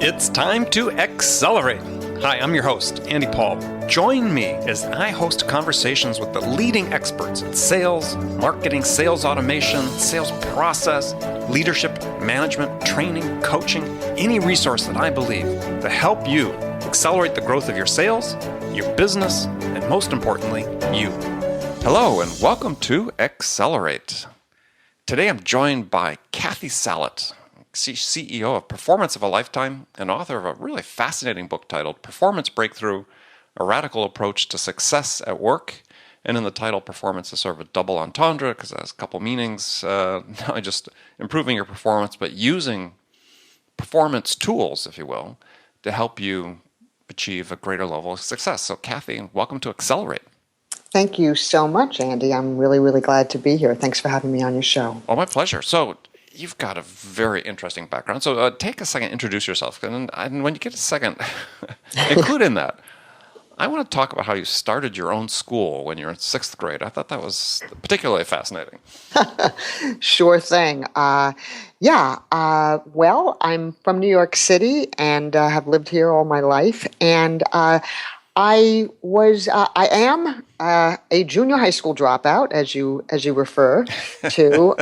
It's time to accelerate. Hi, I'm your host, Andy Paul. Join me as I host conversations with the leading experts in sales, marketing, sales automation, sales process, leadership, management, training, coaching, any resource that I believe to help you accelerate the growth of your sales, your business, and most importantly, you. Hello, and welcome to Accelerate. Today I'm joined by Cathy Salit, CEO of Performance of a Lifetime and author of a really fascinating book titled Performance Breakthrough, A Radical Approach to Success at Work. And in the title, performance is sort of a double entendre because it has a couple meanings, not just improving your performance, but using performance tools, if you will, to help you achieve a greater level of success. So Cathy, welcome to Accelerate. Thank you so much, Andy. I'm really, really glad to be here. Thanks for having me on your show. Oh, my pleasure. So you've got a very interesting background. So take a second, introduce yourself. And when you get a second, include in that, I want to talk about how you started your own school when you were in sixth grade. I thought that was particularly fascinating. Sure thing. Well, I'm from New York City and have lived here all my life. And I am a junior high school dropout, as you refer to.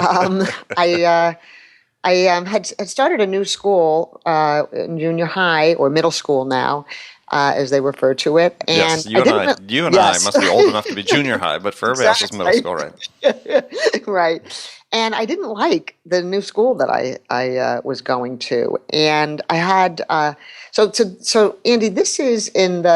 I had started a new school in junior high or middle school now, as they refer to it. And yes, you and I must be old enough to be junior high, but for everybody else it's middle school, right? Right. And I didn't like the new school that I was going to, and I had so Andy, this is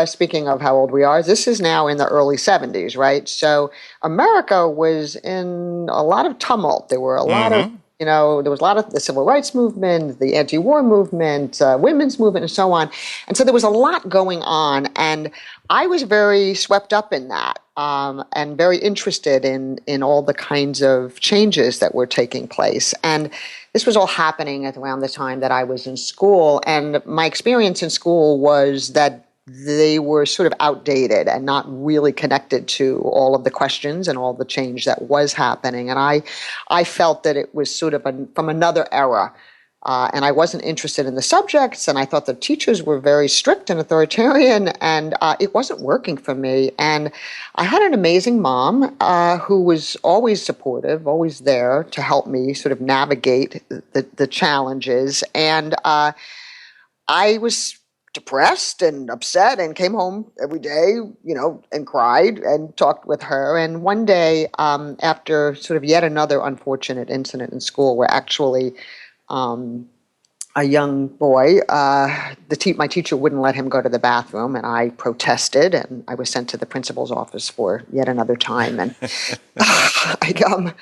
speaking of how old we are, this is now in the early 70s, right? So America was in a lot of tumult. There were a lot of there was a lot of the civil rights movement, the anti-war movement, women's movement, and so on. And so there was a lot going on, and I was very swept up in that, and very interested in all the kinds of changes that were taking place. And this was all happening at around the time that I was in school. And my experience in school was that they were sort of outdated and not really connected to all of the questions and all the change that was happening. And I felt that it was sort of from another era. And I wasn't interested in the subjects, and I thought the teachers were very strict and authoritarian, and it wasn't working for me. And I had an amazing mom who was always supportive, always there to help me sort of navigate the challenges. And I was depressed and upset and came home every day, and cried and talked with her. And one day, after sort of yet another unfortunate incident in school where actually a young boy, my teacher wouldn't let him go to the bathroom, and I protested, and I was sent to the principal's office for yet another time. And I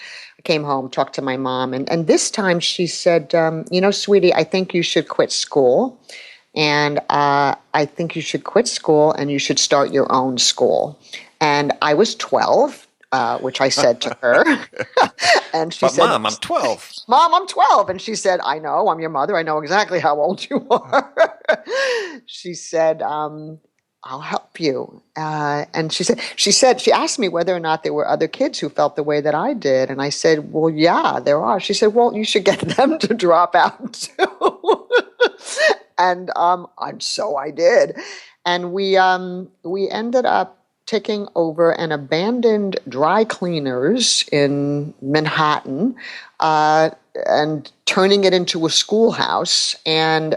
came home, talked to my mom, and this time she said, sweetie, I think you should quit school. And I think you should quit school and you should start your own school. And I was 12, which I said to her. And she said, Mom, I'm 12. Mom, I'm 12. And she said, I know, I'm your mother. I know exactly how old you are. She said, I'll help you. And she asked me whether or not there were other kids who felt the way that I did. And I said, well, yeah, there are. She said, well, you should get them to drop out too. And so I did. And we ended up taking over an abandoned dry cleaners in Manhattan and turning it into a schoolhouse. And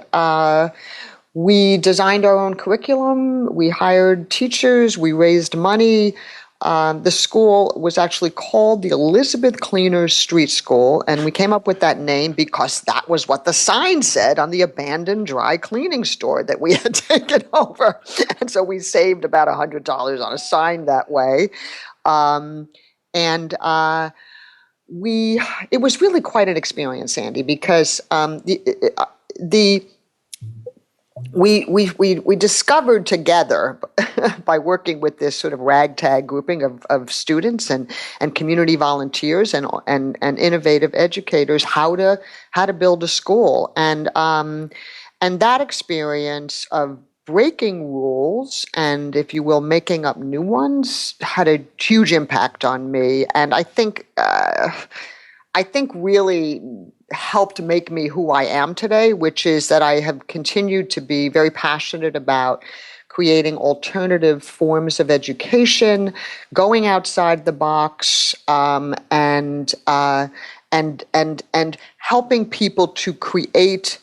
we designed our own curriculum. We hired teachers. We raised money. The school was actually called the Elizabeth Cleaners Street School, and we came up with that name because that was what the sign said on the abandoned dry cleaning store that we had taken over. And so we saved about $100 on a sign that way. It was really quite an experience, Andy, because we discovered together by working with this sort of ragtag grouping of students and community volunteers and innovative educators how to build a school, and that experience of breaking rules and, if you will, making up new ones had a huge impact on me. And I think I think really helped make me who I am today, which is that I have continued to be very passionate about creating alternative forms of education, going outside the box, and helping people to create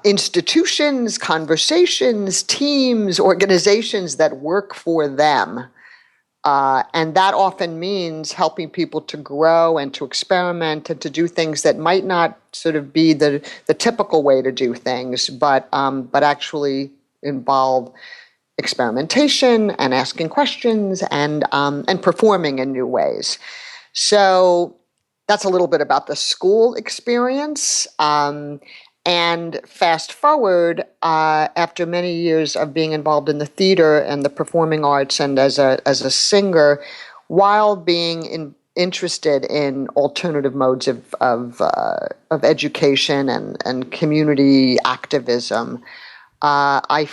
institutions, conversations, teams, organizations that work for them. And that often means helping people to grow and to experiment and to do things that might not sort of be the typical way to do things, but actually involve experimentation and asking questions and performing in new ways. So that's a little bit about the school experience. And fast forward, after many years of being involved in the theater and the performing arts and as a singer, while being interested in alternative modes of education and community activism, I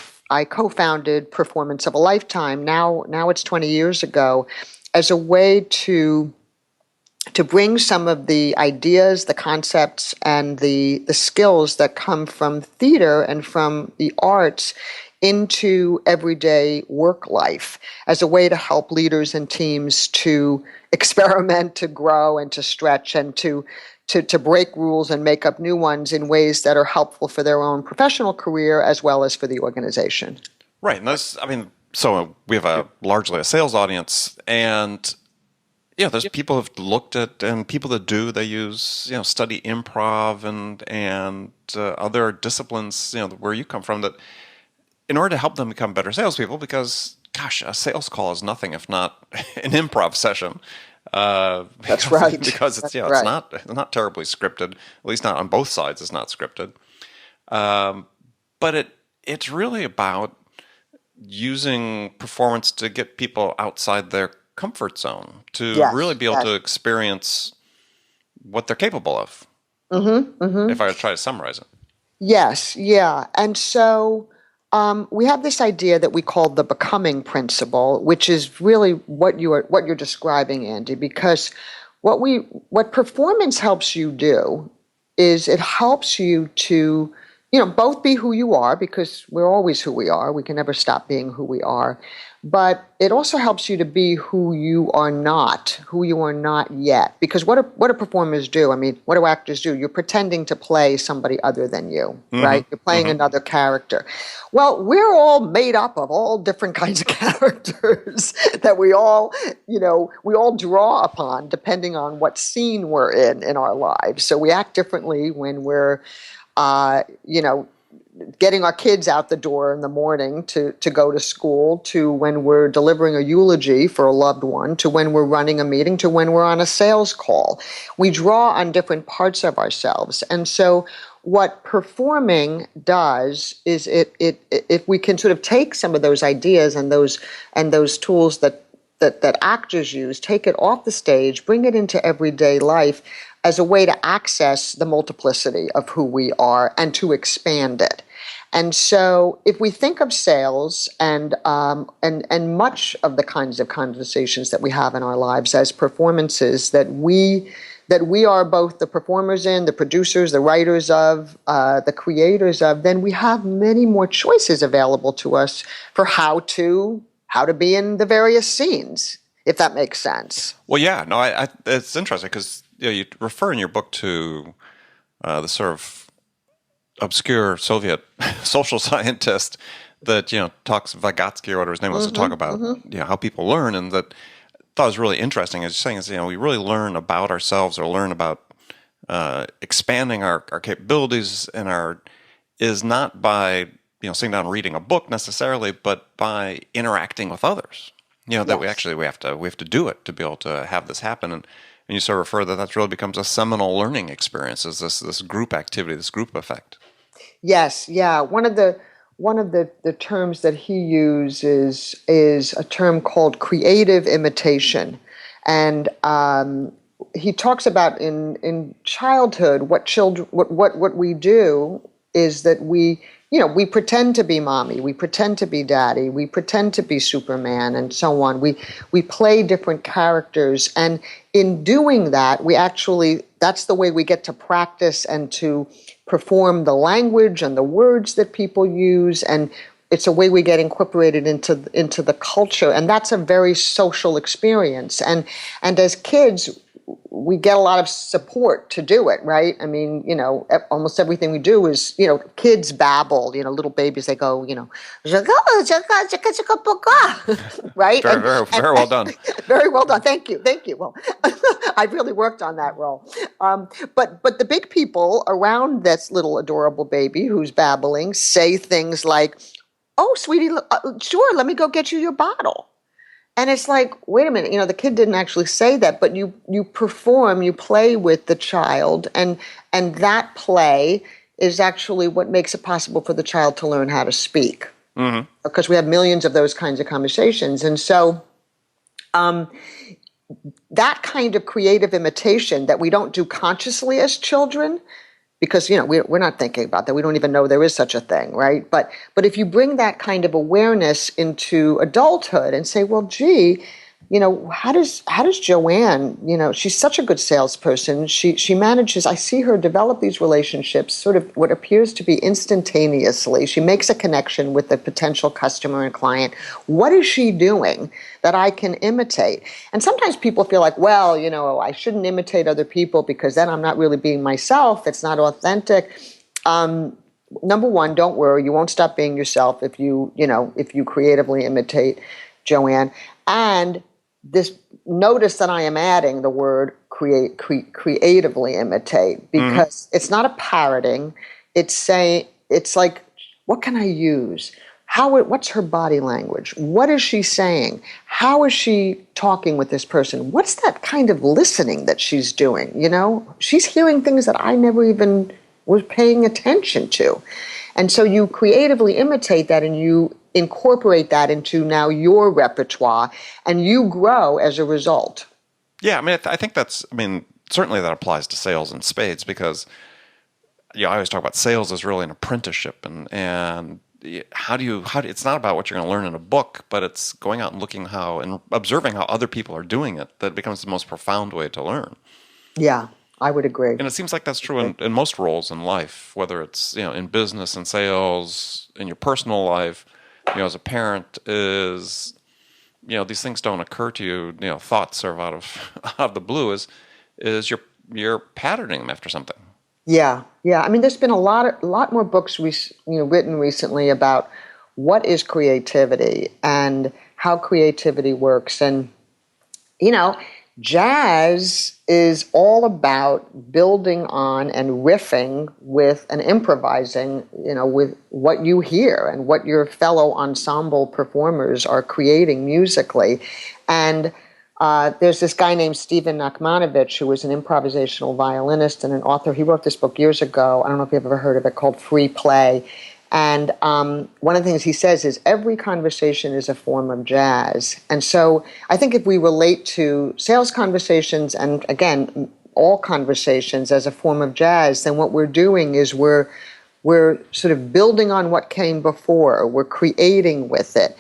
co-founded Performance of a Lifetime. Now it's 20 years ago, as a way to bring some of the ideas, the concepts, and the skills that come from theater and from the arts into everyday work life, as a way to help leaders and teams to experiment, to grow, and to stretch, and to break rules and make up new ones in ways that are helpful for their own professional career as well as for the organization. Right. And that's, I mean, so we have largely a sales audience, and yeah, there's people who've looked at, and people that do, they use, study improv and other disciplines, where you come from, that in order to help them become better salespeople, because, gosh, a sales call is nothing if not an improv session. That's right. Because it's, it's not terribly scripted, at least not on both sides, it's not scripted. But it's really about using performance to get people outside their comfort zone, to really be able to experience what they're capable of. If I try to summarize it. Yes, yeah. And so we have this idea that we call the becoming principle, which is really what you're describing, Andy, because what performance helps you do is it helps you to both be who you are, because we're always who we are. We can never stop being who we are. But it also helps you to be who you are not yet. Because what do performers do? I mean, what do actors do? You're pretending to play somebody other than you, right? You're playing another character. Well, we're all made up of all different kinds of characters that we all draw upon depending on what scene we're in our lives. So we act differently when we're getting our kids out the door in the morning to go to school, to when we're delivering a eulogy for a loved one, to when we're running a meeting, to when we're on a sales call. We draw on different parts of ourselves. And so what performing does is if we can sort of take some of those ideas and those tools that actors use, take it off the stage, bring it into everyday life as a way to access the multiplicity of who we are and to expand it. And so if we think of sales and much of the kinds of conversations that we have in our lives as performances that we are both the performers in, the producers, the writers of, the creators of, then we have many more choices available to us for how to be in the various scenes, if that makes sense. Well, yeah, no, it's interesting because you refer in your book to the sort of obscure Soviet social scientist that talks, Vygotsky or whatever his name was, to talk about how people learn, and that I thought was really interesting. As you're saying, is we really learn about ourselves or learn about expanding our capabilities and is not by sitting down and reading a book necessarily, but by interacting with others. That we have to do it to be able to have this happen. And you sort of refer that really becomes a seminal learning experience, is this group activity, this group effect. Yes, yeah. One of the terms that he uses is a term called creative imitation, and he talks about in childhood what we do is that we we pretend to be mommy, we pretend to be daddy, we pretend to be Superman, and so on. We play different characters, and in doing that, that's the way we get to practice and to perform the language and the words that people use, and it's a way we get incorporated into the culture, and that's a very social experience. And as kids, we get a lot of support to do it, right? I mean, almost everything we do is, kids babble, little babies, they go, right? Very well done. Very well done. Thank you. Well, I've really worked on that role. But the big people around this little adorable baby who's babbling say things like, "Oh, sweetie, sure, let me go get you your bottle." And it's like, wait a minute, the kid didn't actually say that, but you perform, you play with the child, and that play is actually what makes it possible for the child to learn how to speak. Mm-hmm. Because we have millions of those kinds of conversations. And so that kind of creative imitation that we don't do consciously as children, because we're not thinking about that. We don't even know there is such a thing, right? But if you bring that kind of awareness into adulthood and say, well, gee, how does Joanne, she's such a good salesperson. She manages, I see her develop these relationships sort of what appears to be instantaneously. She makes a connection with the potential customer and client. What is she doing that I can imitate? And sometimes people feel like, well, I shouldn't imitate other people because then I'm not really being myself. It's not authentic. Number one, don't worry. You won't stop being yourself if you creatively imitate Joanne. And notice that I am adding the word creatively imitate, because it's not a parroting. It's like, what can I use? What's her body language? What is she saying? How is she talking with this person? What's that kind of listening that she's doing? She's hearing things that I never even was paying attention to. And so you creatively imitate that, and you incorporate that into now your repertoire, and you grow as a result. Yeah, I mean, I think certainly that applies to sales in spades, because I always talk about sales as really an apprenticeship, and how do you it's not about what you're going to learn in a book, but it's going out and looking and observing how other people are doing it that becomes the most profound way to learn. Yeah, I would agree. And it seems like that's true in most roles in life, whether it's in business and sales, in your personal life. As a parent, these things don't occur to you. Thoughts are out of the blue. Is you're patterning them after something. Yeah. I mean, there's been a lot more books written recently about what is creativity and how creativity works. And jazz is all about building on and riffing with and improvising, with what you hear and what your fellow ensemble performers are creating musically. And there's this guy named Steven Nachmanovich, who was an improvisational violinist and an author. He wrote this book years ago. I don't know if you've ever heard of it, called Free Play. And one of the things he says is every conversation is a form of jazz. And so I think if we relate to sales conversations and, again, all conversations as a form of jazz, then what we're doing is we're sort of building on what came before. We're creating with it.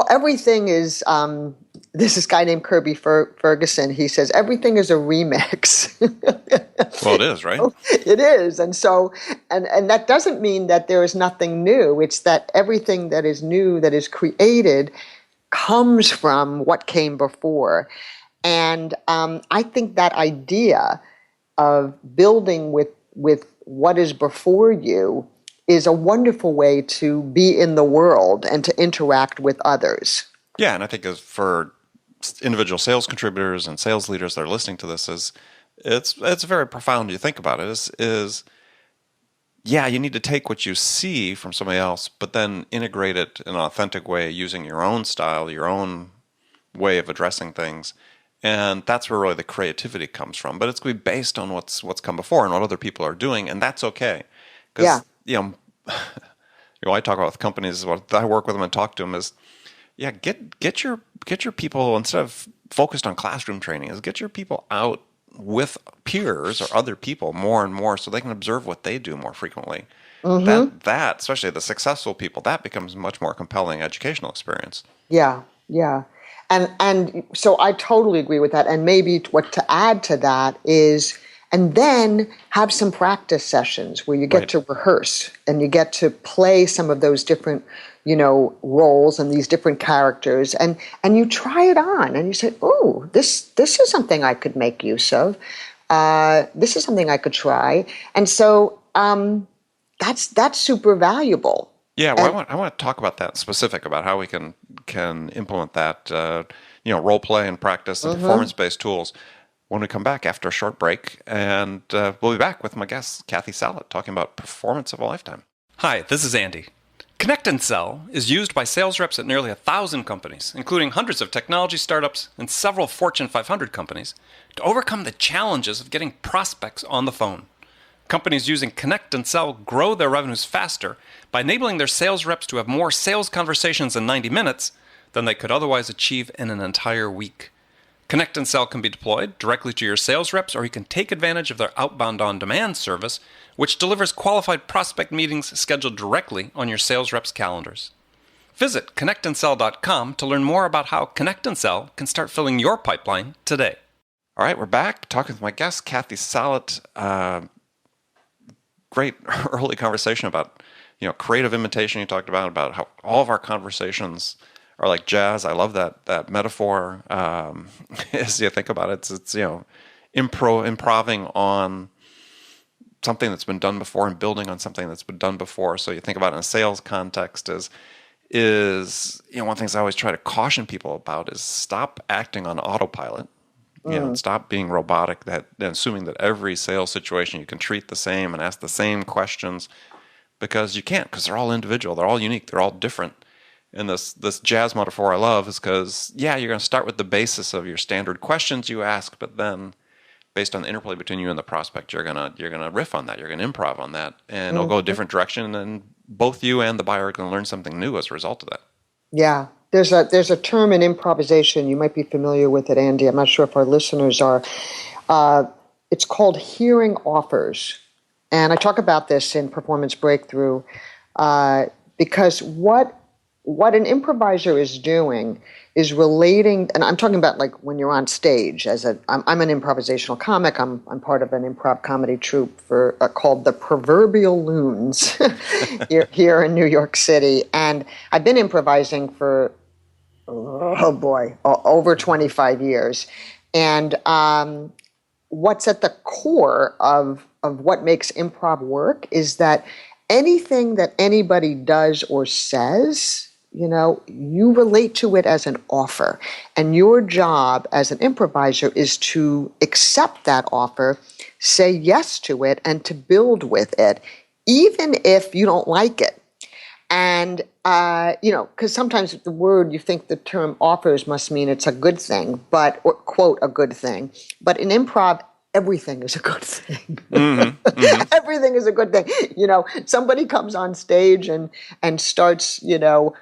Everything is, this is a guy named Kirby Ferguson. He says, everything is a remix. Well, it is, right? It is. And so, and that doesn't mean that there is nothing new. It's that everything that is new, that is created, comes from what came before. And I think that idea of building with what is before you is a wonderful way to be in the world and to interact with others. Yeah, and I think as for individual sales contributors and sales leaders that are listening to this, it's very profound. You think about it. You need to take what you see from somebody else, but then integrate it in an authentic way using your own style, your own way of addressing things. And that's where really the creativity comes from. But it's going to be based on what's come before and what other people are doing, and that's okay. Because, I talk about with companies, what I work with them and talk to them is, get your people, instead of focused on classroom training, is get your people out with peers or other people more and more so they can observe what they do more frequently. Mm-hmm. That, especially the successful people, that becomes a much more compelling educational experience. Yeah, yeah. And so I totally agree with that. And maybe what to add to that is, and then have some practice sessions where you get Right. to rehearse and you get to play some of those different, roles and these different characters, and you try it on and you say, oh, this is something I could make use of. This is something I could try. And so that's super valuable. Yeah, well, And I want to talk about that specific about how we can implement that, role play and practice and mhm. performance based tools when we come back after a short break, and we'll be back with my guest Cathy Salit talking about performance of a lifetime. Hi, this is Andy. Connect and Sell is used by sales reps at nearly 1,000 companies, including hundreds of technology startups and several Fortune 500 companies, to overcome the challenges of getting prospects on the phone. Companies using Connect and Sell grow their revenues faster by enabling their sales reps to have more sales conversations in 90 minutes than they could otherwise achieve in an entire week. Connect and Sell can be deployed directly to your sales reps, or you can take advantage of their outbound on-demand service, which delivers qualified prospect meetings scheduled directly on your sales reps' calendars. Visit connectandsell.com to learn more about how Connect and Sell can start filling your pipeline today. All right, we're back talking with my guest, Cathy Salit. Great early conversation about creative imitation. You talked about how all of our conversations are like jazz. I love that metaphor. As you think about it, it's improving on something that's been done before and building on something that's been done before. So you think about it in a sales context is one of the things I always try to caution people about is stop acting on autopilot. And stop being robotic, and assuming that every sales situation you can treat the same and ask the same questions, because you can't, because they're all individual, they're all unique, they're all different. And this jazz metaphor I love is because, you're going to start with the basis of your standard questions you ask, but then based on the interplay between you and the prospect, you're gonna riff on that, you're gonna improv on that, and it'll go a different direction, and both you and the buyer are going to learn something new as a result of that. Yeah, there's a term in improvisation. You might be familiar with it, Andy. I'm not sure if our listeners are. Uh, it's called hearing offers, and I talk about this in Performance Breakthrough because what an improviser is doing is relating, and I'm talking about like when you're on stage. I'm an improvisational comic. I'm part of an improv comedy troupe called the Proverbial Loons here in New York City, and I've been improvising for over 25 years, and what's at the core of what makes improv work is that anything that anybody does or says, you relate to it as an offer. And your job as an improviser is to accept that offer, say yes to it, and to build with it, even if you don't like it. And, because sometimes you think the term offers must mean it's a good thing, or quote, a good thing. But in improv, everything is a good thing. Everything is a good thing. Somebody comes on stage and starts,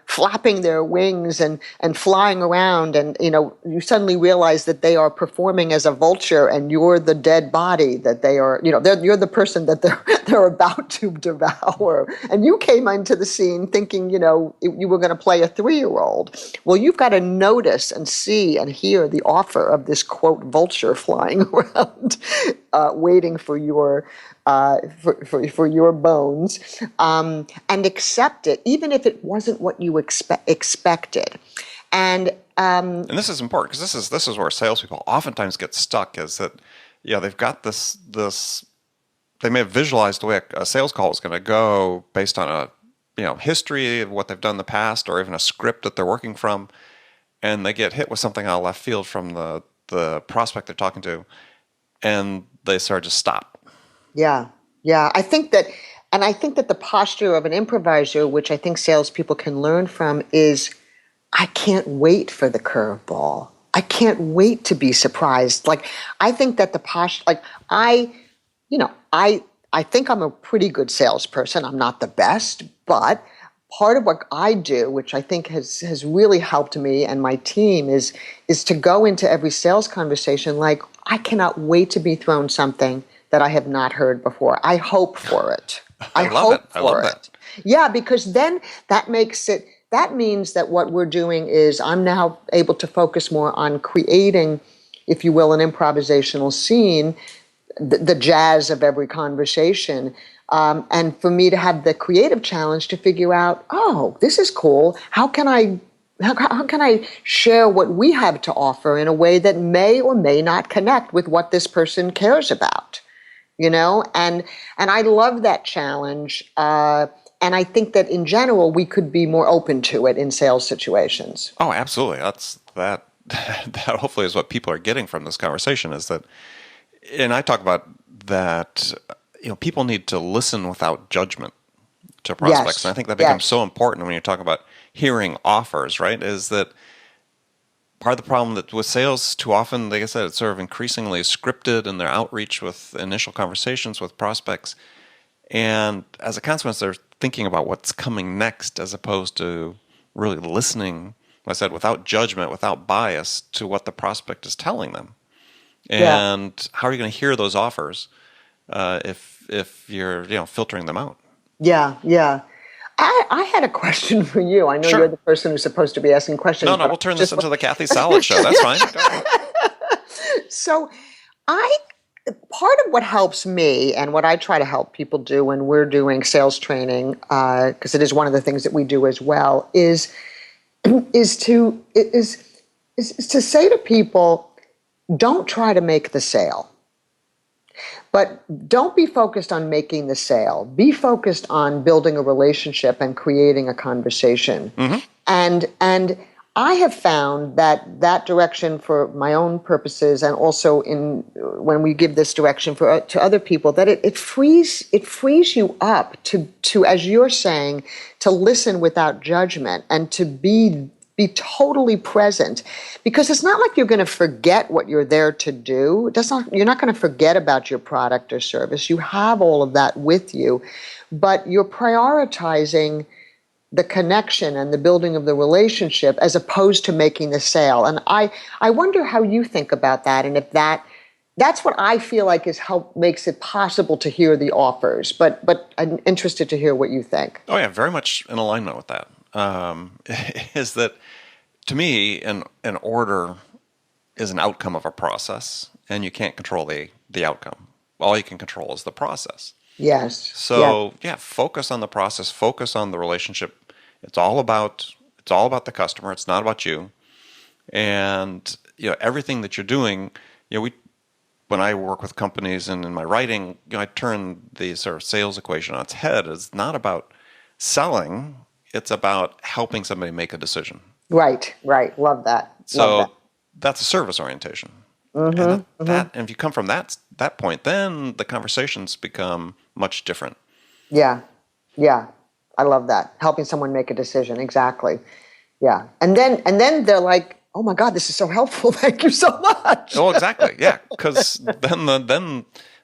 flapping their wings and flying around, and you suddenly realize that they are performing as a vulture, and you're the dead body that they are. You're the person that they're about to devour, and you came into the scene thinking, you were going to play a 3-year-old. Well, you've got to notice and see and hear the offer of this quote vulture flying around. Waiting for your for your bones, and accept it, even if it wasn't what you expected. And this is important because this is where salespeople oftentimes get stuck. Is that they've got this they may have visualized the way a sales call is going to go based on a history of what they've done in the past, or even a script that they're working from, and they get hit with something out of left field from the prospect they're talking to, and they sort of just stop. Yeah. I think that the posture of an improviser, which I think salespeople can learn from, is I can't wait for the curveball. I can't wait to be surprised. Like, I think that the posture, like I think I'm a pretty good salesperson. I'm not the best, but part of what I do, which I think has really helped me and my team, is to go into every sales conversation like, I cannot wait to be thrown something that I have not heard before. I hope for it. I love it. I love that. Yeah, because then that means that what we're doing is I'm now able to focus more on creating, if you will, an improvisational scene, the jazz of every conversation. And for me to have the creative challenge to figure out, oh, this is cool. How can I share what we have to offer in a way that may or may not connect with what this person cares about? And I love that challenge. And I think that in general, we could be more open to it in sales situations. Oh, absolutely. That hopefully is what people are getting from this conversation is that, and I talk about that, people need to listen without judgment to prospects. Yes. And I think that becomes so important when you're talking about hearing offers, right? Is that part of the problem that with sales too often, like I said, it's sort of increasingly scripted in their outreach with initial conversations with prospects. And as a consequence, they're thinking about what's coming next as opposed to really listening, like I said, without judgment, without bias to what the prospect is telling them. And how are you going to hear those offers if you're filtering them out? Yeah, yeah. I had a question for you. I know Sure. you're the person who's supposed to be asking questions. No, we'll turn this into the Cathy Salit show. That's fine. So part of what helps me and what I try to help people do when we're doing sales training, because it is one of the things that we do as well, is to say to people, don't try to make the sale. But don't be focused on making the sale. Be focused on building a relationship and creating a conversation. Mm-hmm. And I have found that direction for my own purposes, and also when we give this direction to other people, that it frees you up to, as you're saying, to listen without judgment and to be totally present, because it's not like you're going to forget what you're there to do. You're not going to forget about your product or service. You have all of that with you, but you're prioritizing the connection and the building of the relationship as opposed to making the sale. And I wonder how you think about that, and if that's what I feel like makes it possible to hear the offers. But I'm interested to hear what you think. Oh yeah, very much in alignment with that. Is that to me an order is an outcome of a process, and you can't control the outcome. All you can control is the process. Yes. So focus on the process, focus on the relationship. It's all about the customer. It's not about you. And everything that you're doing, when I work with companies and in my writing, I turn the sort of sales equation on its head. It's not about selling. It's about helping somebody make a decision. Right. Love that. So that's a service orientation. And and if you come from that point, then the conversations become much different. Yeah. I love that. Helping someone make a decision. Exactly. Yeah. And then they're like, oh my God, this is so helpful. Thank you so much. Oh, exactly. Yeah. Because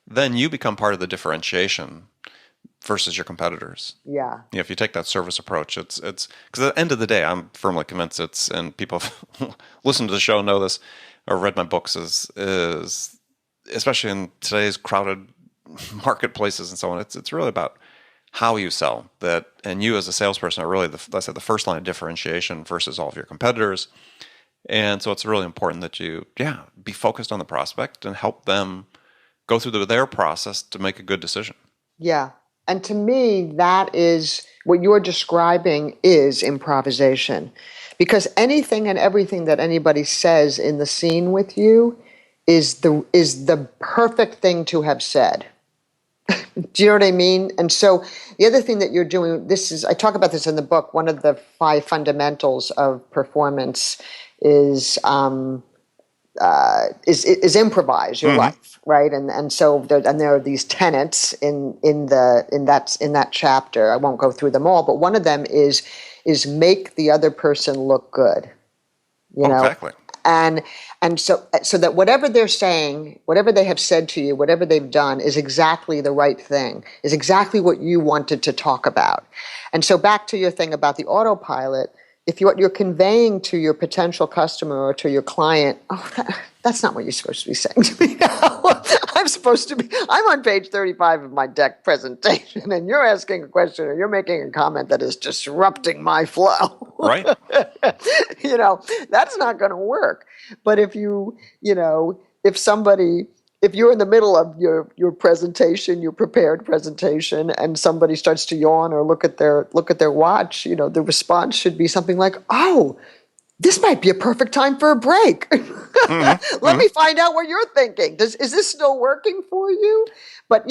then you become part of the differentiation versus your competitors. Yeah. If you take that service approach, it's because at the end of the day, I'm firmly convinced and people listen to the show know this or read my books is especially in today's crowded marketplaces and so on. It's really about how you sell that, and you as a salesperson are really the first line of differentiation versus all of your competitors. And so it's really important that you be focused on the prospect and help them go through their process to make a good decision. Yeah. And to me, that is what you're describing is improvisation, because anything and everything that anybody says in the scene with you is the perfect thing to have said. Do you know what I mean? And so the other thing that you're doing, I talk about this in the book, one of the 5 fundamentals of performance is improvise your life, right? And so there are these tenets in that chapter. I won't go through them all, but one of them is make the other person look good. You know? Exactly. And so that whatever they're saying, whatever they have said to you, whatever they've done is exactly the right thing, is exactly what you wanted to talk about. And so back to your thing about the autopilot, if what you're conveying to your potential customer or to your client, that's not what you're supposed to be saying to me now. I'm on page 35 of my deck presentation, and you're asking a question or you're making a comment that is disrupting my flow. Right. That's not going to work. But if if you're in the middle of your presentation, your prepared presentation, and somebody starts to yawn or look at their watch, the response should be something like, "Oh, this might be a perfect time for a break. Let me find out what you're thinking. Is this still working for you?" But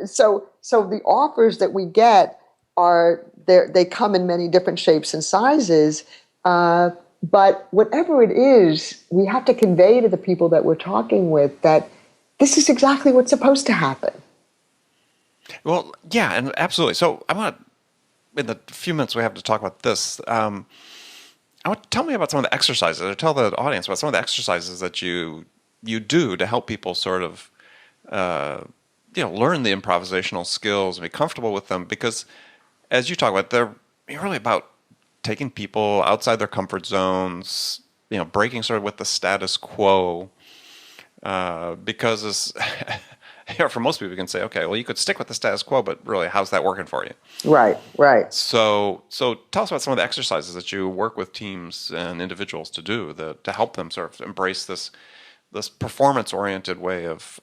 so the offers that we get are there. They come in many different shapes and sizes. But whatever it is, we have to convey to the people that we're talking with that this is exactly what's supposed to happen. Well, yeah, and absolutely. So I want to, in the few minutes we have to talk about this, tell me about some of the exercises, or tell the audience about some of the exercises that you do to help people sort of, learn the improvisational skills and be comfortable with them. Because as you talk about, they're really about taking people outside their comfort zones, breaking sort of with the status quo. Because for most people, you can say, okay, well, you could stick with the status quo, but really, how's that working for you? Right. So tell us about some of the exercises that you work with teams and individuals to do to help them sort of embrace this performance-oriented way of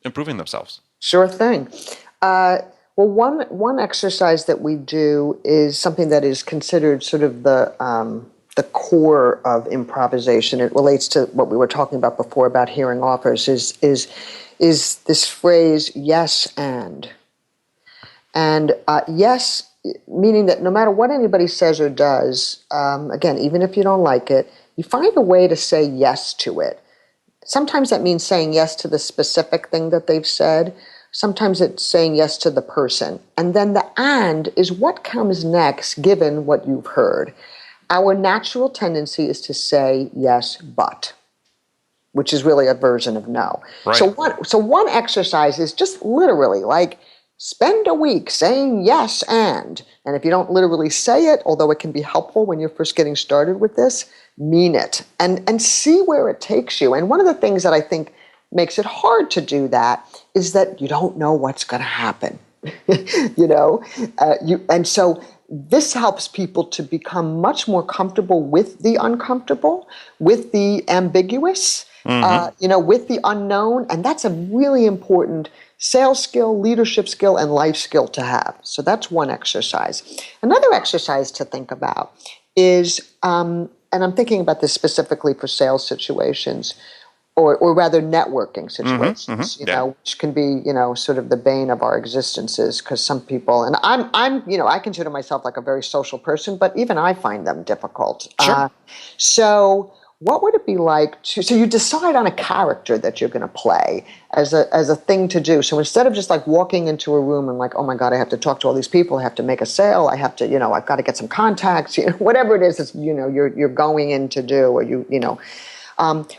improving themselves. Sure thing. Well, one exercise that we do is something that is considered sort of the core of improvisation. It relates to what we were talking about before about hearing offers. Is this phrase "yes and"? And yes, meaning that no matter what anybody says or does, again, even if you don't like it, you find a way to say yes to it. Sometimes that means saying yes to the specific thing that they've said. Sometimes it's saying yes to the person. And then the "and" is what comes next given what you've heard. Our natural tendency is to say yes, but, which is really a version of no. Right. So one exercise is just literally like spend a week saying yes and if you don't literally say it, although it can be helpful when you're first getting started with this, mean it and see where it takes you. And one of the things that I think makes it hard to do that is that you don't know what's going to happen. And so this helps people to become much more comfortable with the uncomfortable, with the ambiguous, with the unknown. And that's a really important sales skill, leadership skill, and life skill to have. So that's one exercise. Another exercise to think about is, and I'm thinking about this specifically for sales situations, or rather networking situations, which can be, sort of the bane of our existences, because some people, and I'm, I consider myself like a very social person, but even I find them difficult. Sure. So what would it be like so you decide on a character that you're going to play as a thing to do. So instead of just like walking into a room and like, oh my God, I have to talk to all these people, I have to make a sale, I have to, I've got to get some contacts, whatever it is, you're going in to do, or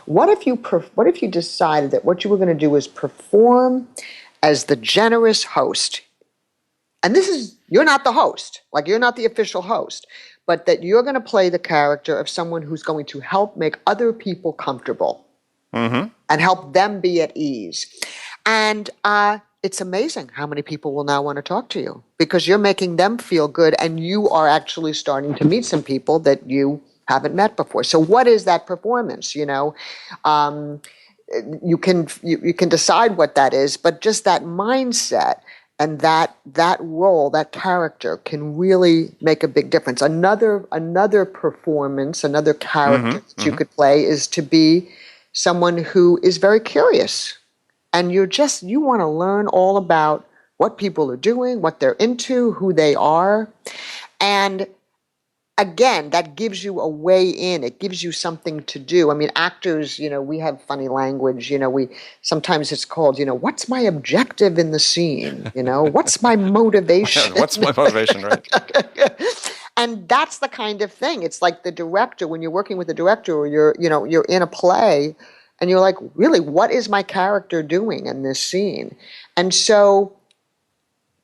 what if you decided that what you were going to do is perform as the generous host? And you're not the host, like you're not the official host, but that you're going to play the character of someone who's going to help make other people comfortable and help them be at ease. And it's amazing how many people will now want to talk to you because you're making them feel good and you are actually starting to meet some people that you haven't met before. So what is that performance? You can decide what that is, but just that mindset and that role, that character can really make a big difference. Another performance, another character that you could play is to be someone who is very curious. And you want to learn all about what people are doing, what they're into, who they are. And again, that gives you a way in. It gives you something to do. I mean, actors, we have funny language. Sometimes it's called, what's my objective in the scene? What's my motivation? What's my motivation, right? And that's the kind of thing. It's like the director, when you're working with the director or you're in a play and you're like, really, what is my character doing in this scene? And so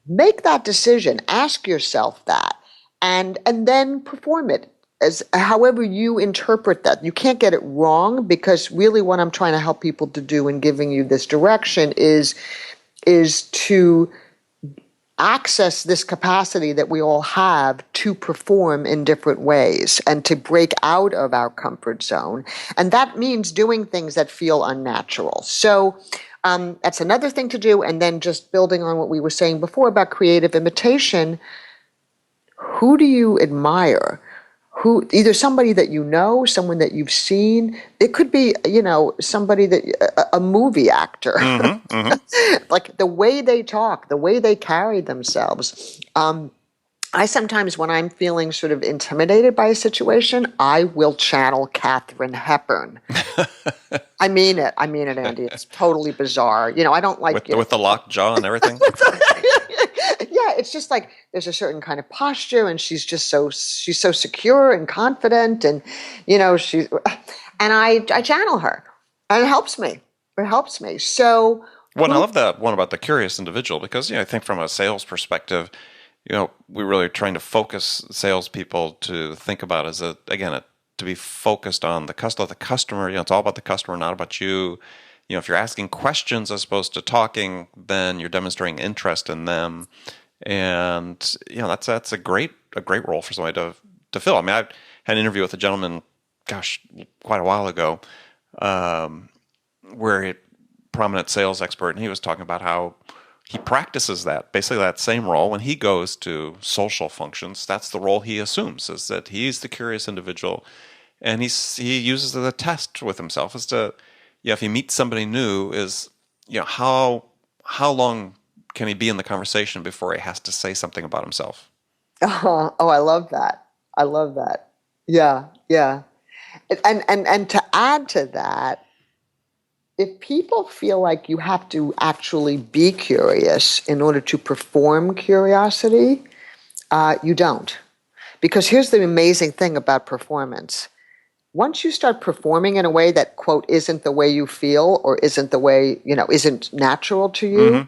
make that decision. Ask yourself that. And then perform it as however you interpret that. You can't get it wrong, because really what I'm trying to help people to do in giving you this direction is to access this capacity that we all have to perform in different ways and to break out of our comfort zone. And that means doing things that feel unnatural. So that's another thing to do. And then just building on what we were saying before about creative imitation, who do you admire? Who, either somebody that you know, someone that you've seen. It could be, somebody that a movie actor, like the way they talk, the way they carry themselves. I sometimes, when I'm feeling sort of intimidated by a situation, I will channel Katharine Hepburn. I mean it, Andy. It's totally bizarre. I don't like with the locked jaw and everything. Yeah, it's just like there's a certain kind of posture, and she's so secure and confident, and I channel her, and it helps me. It helps me. So, I love that one about the curious individual, because I think from a sales perspective, we're really trying to focus salespeople to think about to be focused on the customer. It's all about the customer, not about you. If you're asking questions as opposed to talking, then you're demonstrating interest in them, and that's a great role for somebody to fill. I had an interview with a gentleman, quite a while ago, where a prominent sales expert, and he was talking about how he practices basically that same role when he goes to social functions. That's the role he assumes, is that he's the curious individual, and he uses it as a test with himself as to, if he meets somebody new, is how long can he be in the conversation before he has to say something about himself? Oh, I love that. I love that. Yeah, yeah. And to add to that, if people feel like you have to actually be curious in order to perform curiosity, you don't. Because here's the amazing thing about performance. Once you start performing in a way that, quote, isn't the way you feel, or isn't the way, isn't natural to you,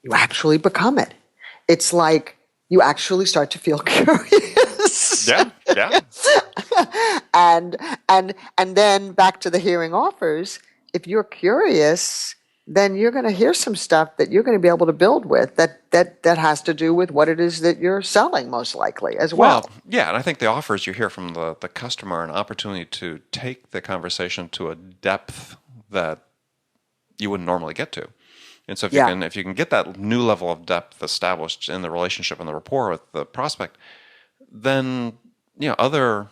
you actually become it. It's like you actually start to feel curious. Yeah, yeah. and then back to the hearing offers, if you're curious, then you're going to hear some stuff that you're going to be able to build with that has to do with what it is that you're selling, most likely, as well. Yeah, and I think the offers you hear from the customer are an opportunity to take the conversation to a depth that you wouldn't normally get to. And so if you can get that new level of depth established in the relationship and the rapport with the prospect, then other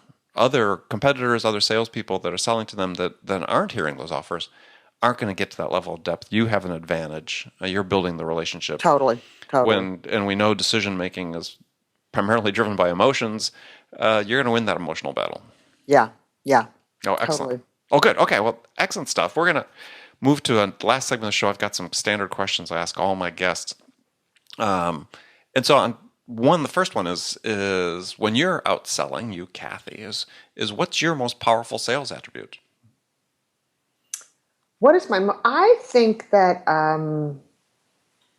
competitors, other salespeople that are selling to them that aren't hearing those offers aren't going to get to that level of depth. You have an advantage. You're building the relationship. Totally. And we know decision making is primarily driven by emotions. You're going to win that emotional battle. Yeah. Oh, excellent. Totally. Oh, good. Okay, well, excellent stuff. We're going to move to the last segment of the show. I've got some standard questions I ask all my guests. And so the first one is when you're out selling, you, Cathy, is what's your most powerful sales attribute? What is I think that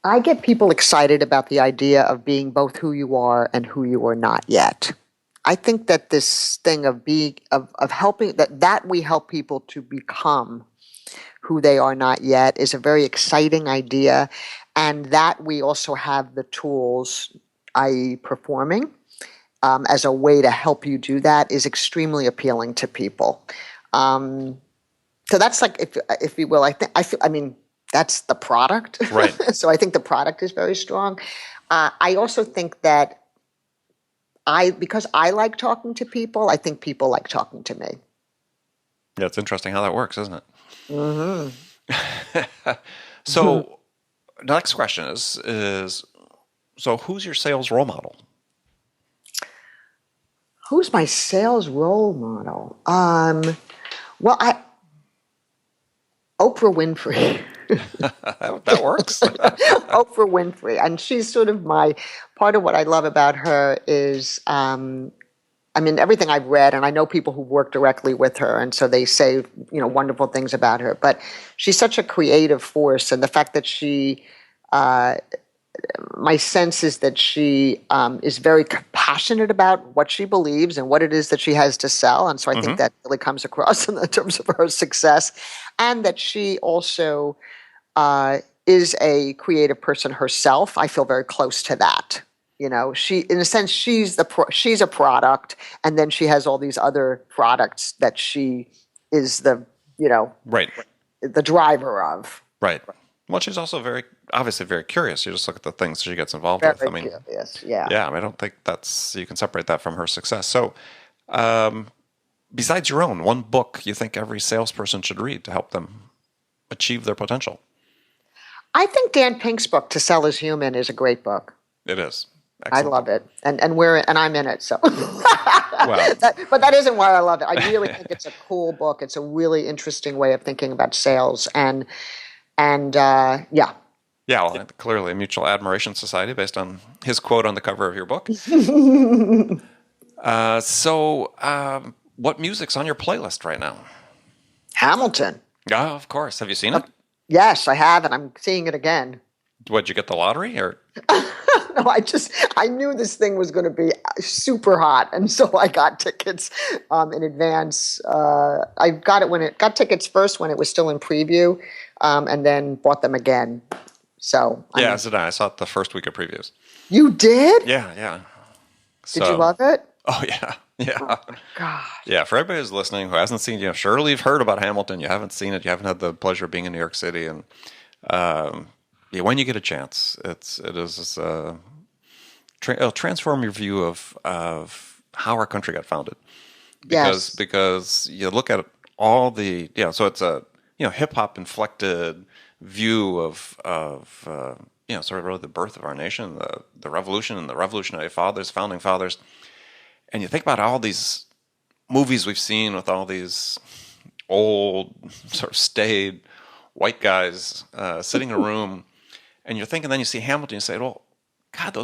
I get people excited about the idea of being both who you are and who you are not yet. I think that this thing of helping, that we help people to become who they are not yet, is a very exciting idea, and that we also have the tools, i.e. performing, as a way to help you do that, is extremely appealing to people. So that's like, if you will, that's the product. Right. So I think the product is very strong. I also think that because I like talking to people, I think people like talking to me. Yeah, it's interesting how that works, isn't it? Mm-hmm. So the next question is so who's your sales role model? Who's my sales role model? Oprah Winfrey. That works. Oprah Winfrey. And she's sort of part of what I love about her is, everything I've read, and I know people who work directly with her, and so they say, wonderful things about her. But she's such a creative force, and the fact that she my sense is that she is very passionate about what she believes and what it is that she has to sell. And so I think that really comes across in the terms of her success, and that she also is a creative person herself. I feel very close to that. She, in a sense, she's a product, and then she has all these other products that she is Right. the driver of. Right. Well, she's also obviously very curious. You just look at the things she gets involved with. Very curious, yeah. Yeah, I don't think you can separate that from her success. So, besides your own, one book you think every salesperson should read to help them achieve their potential? I think Dan Pink's book, To Sell is Human, is a great book. It is. Excellent. I love it, and I'm in it. So, well, but that isn't why I love it. I really think it's a cool book. It's a really interesting way of thinking about sales, and yeah. Yeah, well, clearly a mutual admiration society based on his quote on the cover of your book. What music's on your playlist right now? Hamilton. Oh, of course. Have you seen it? Yes, I have, and I'm seeing it again. Did you get the lottery, or? No, I knew this thing was going to be super hot, and so I got tickets in advance. I got tickets first when it was still in preview, and then bought them again. So yeah, so I saw it the first week of previews. You did? Yeah. Did you love it? Oh yeah. Oh my God. Yeah, for everybody who's listening who hasn't seen, surely you've heard about Hamilton. You haven't seen it. You haven't had the pleasure of being in New York City, and when you get a chance, it'll transform your view of how our country got founded. Because you look at all the so it's a hip hop inflected view of sort of really the birth of our nation, the revolution and the revolutionary founding fathers. And you think about all these movies we've seen with all these old, sort of staid white guys sitting in a room, and you're thinking, then you see Hamilton, you say, well, God,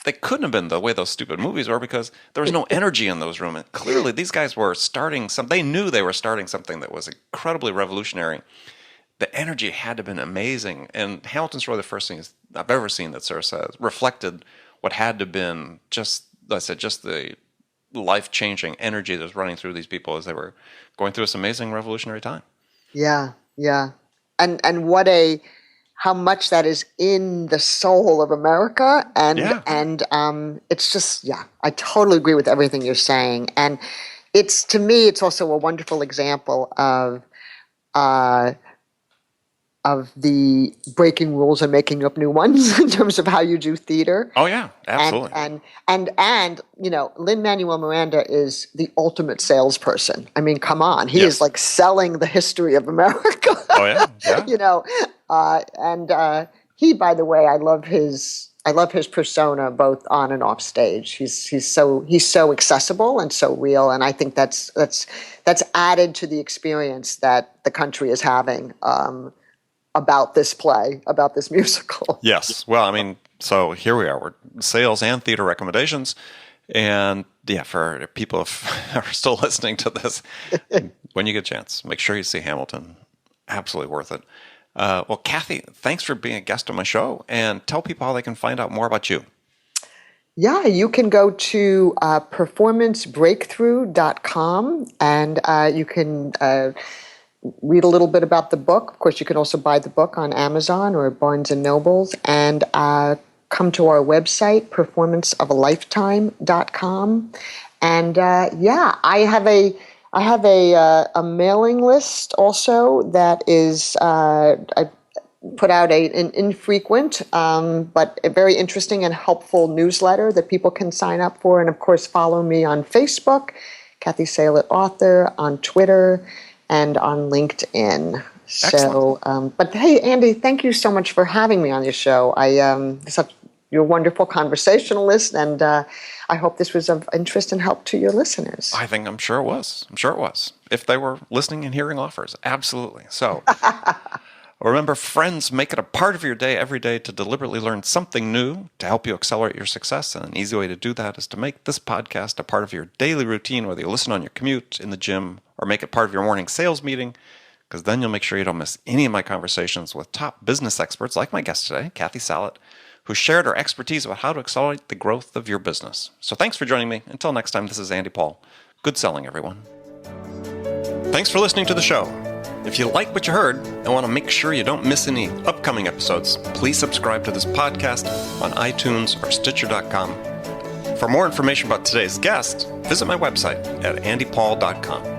they couldn't have been the way those stupid movies were, because there was no energy in those rooms. And clearly, these guys were they knew they were starting something that was incredibly revolutionary. The energy had to have been amazing. And Hamilton's really the first thing I've ever seen that sort of reflected what had to have been just the life-changing energy that was running through these people as they were going through this amazing revolutionary time. Yeah. And how much that is in the soul of America. And it's just, I totally agree with everything you're saying. And to me, it's also a wonderful example of the breaking rules and making up new ones in terms of how you do theater. Oh yeah, absolutely. And Lin-Manuel Miranda is the ultimate salesperson. I mean, come on, he is like selling the history of America. Oh yeah. He, by the way, I love his persona both on and off stage. He's so accessible and so real, and I think that's added to the experience that the country is having about this play, about this musical. Yes. Well, I mean, so here we are. We're sales and theater recommendations. And for people who are still listening to this, when you get a chance, make sure you see Hamilton. Absolutely worth it. Well, Cathy, thanks for being a guest on my show, and tell people how they can find out more about you. Yeah, you can go to performancebreakthrough.com, and you can read a little bit about the book. Of course, you can also buy the book on Amazon or Barnes & Nobles, and come to our website, performanceofalifetime.com. And I have a mailing list also that is I put out an infrequent but a very interesting and helpful newsletter that people can sign up for. And of course, follow me on Facebook, Cathy Salit Author, on Twitter, and on LinkedIn. Excellent. So, but hey, Andy, thank you so much for having me on your show. You're a wonderful conversationalist, and I hope this was of interest and help to your listeners. I'm sure it was. If they were listening and hearing offers, absolutely. So remember, friends, make it a part of your day every day to deliberately learn something new to help you accelerate your success. And an easy way to do that is to make this podcast a part of your daily routine, whether you listen on your commute, in the gym, or make it part of your morning sales meeting. because then you'll make sure you don't miss any of my conversations with top business experts like my guest today, Cathy Salit, who shared her expertise about how to accelerate the growth of your business. So thanks for joining me. Until next time, this is Andy Paul. Good selling, everyone. Thanks for listening to the show. If you like what you heard and want to make sure you don't miss any upcoming episodes, please subscribe to this podcast on iTunes or Stitcher.com. For more information about today's guest, visit my website at andypaul.com.